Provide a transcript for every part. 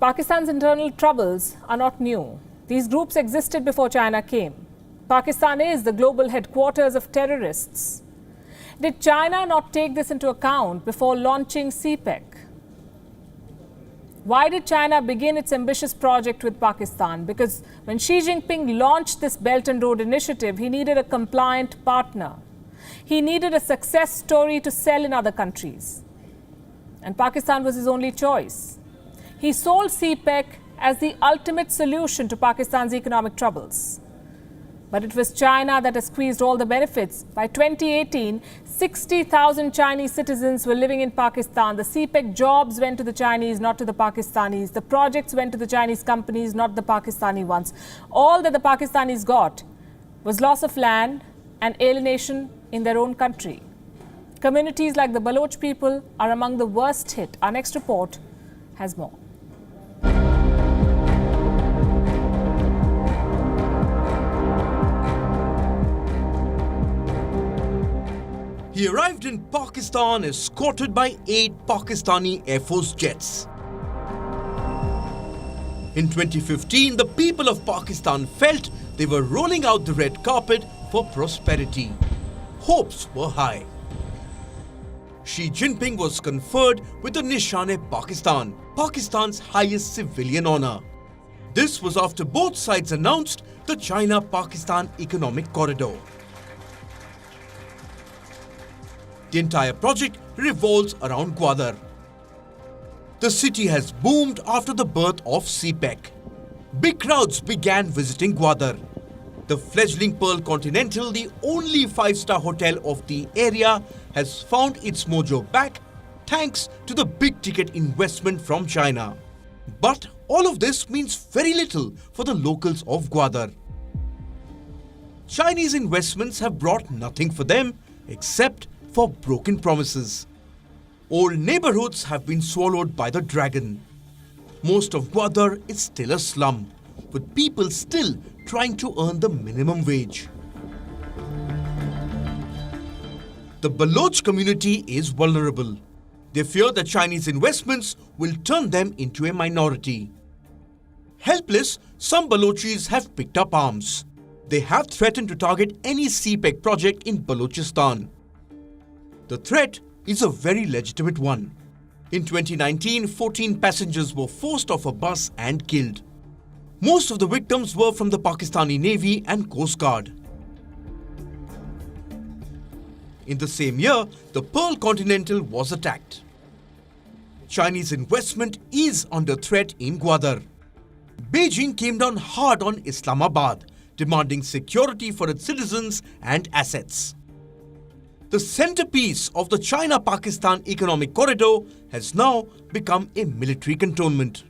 Pakistan's internal troubles are not new. These groups existed before China came. Pakistan is the global headquarters of terrorists. Did China not take this into account before launching CPEC? Why did China begin its ambitious project with Pakistan? Because when Xi Jinping launched this Belt and Road Initiative, he needed a compliant partner. He needed a success story to sell in other countries. And Pakistan was his only choice. He sold CPEC as the ultimate solution to Pakistan's economic troubles. But it was China that has squeezed all the benefits. By 2018, 60,000 Chinese citizens were living in Pakistan. The CPEC jobs went to the Chinese, not to the Pakistanis. The projects went to the Chinese companies, not the Pakistani ones. All that the Pakistanis got was loss of land and alienation in their own country. Communities like the Baloch people are among the worst hit. Our next report has more. He arrived in Pakistan escorted by 8 Pakistani Air Force jets. In 2015, the people of Pakistan felt they were rolling out the red carpet for prosperity. Hopes were high. Xi Jinping was conferred with the Nishan-e-Pakistan, Pakistan's highest civilian honor. This was after both sides announced the China-Pakistan Economic Corridor. The entire project revolves around Gwadar. The city has boomed after the birth of CPEC. Big crowds began visiting Gwadar. The fledgling Pearl Continental, the only 5-star hotel of the area, has found its mojo back thanks to the big-ticket investment from China. But all of this means very little for the locals of Gwadar. Chinese investments have brought nothing for them except for broken promises. Old neighborhoods have been swallowed by the dragon. Most of Gwadar is still a slum, with people still trying to earn the minimum wage. The Baloch community is vulnerable. They fear that Chinese investments will turn them into a minority. Helpless, some Balochis have picked up arms. They have threatened to target any CPEC project in Balochistan. The threat is a very legitimate one. In 2019, 14 passengers were forced off a bus and killed. Most of the victims were from the Pakistani Navy and Coast Guard. In the same year, the Pearl Continental was attacked. Chinese investment is under threat in Gwadar. Beijing came down hard on Islamabad, demanding security for its citizens and assets. The centerpiece of the China-Pakistan Economic Corridor has now become a military cantonment.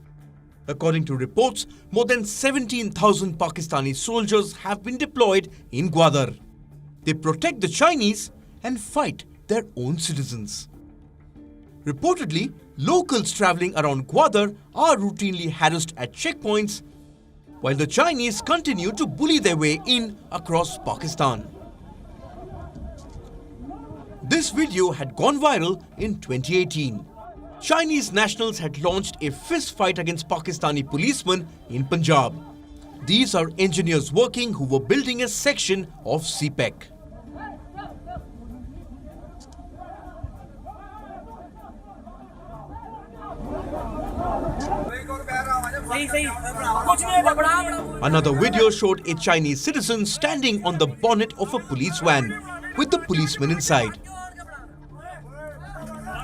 According to reports, more than 17,000 Pakistani soldiers have been deployed in Gwadar. They protect the Chinese and fight their own citizens. Reportedly, locals traveling around Gwadar are routinely harassed at checkpoints, while the Chinese continue to bully their way in across Pakistan. This video had gone viral in 2018. Chinese nationals had launched a fist fight against Pakistani policemen in Punjab. These are engineers working who were building a section of CPEC. Another video showed a Chinese citizen standing on the bonnet of a police van with the policeman inside.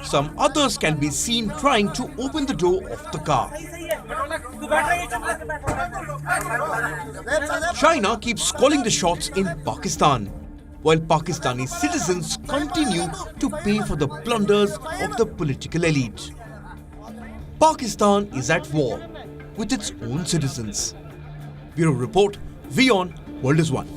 Some others can be seen trying to open the door of the car. China keeps calling the shots in Pakistan, while Pakistani citizens continue to pay for the blunders of the political elite. Pakistan is at war with its own citizens. Bureau Report, WION, World is One.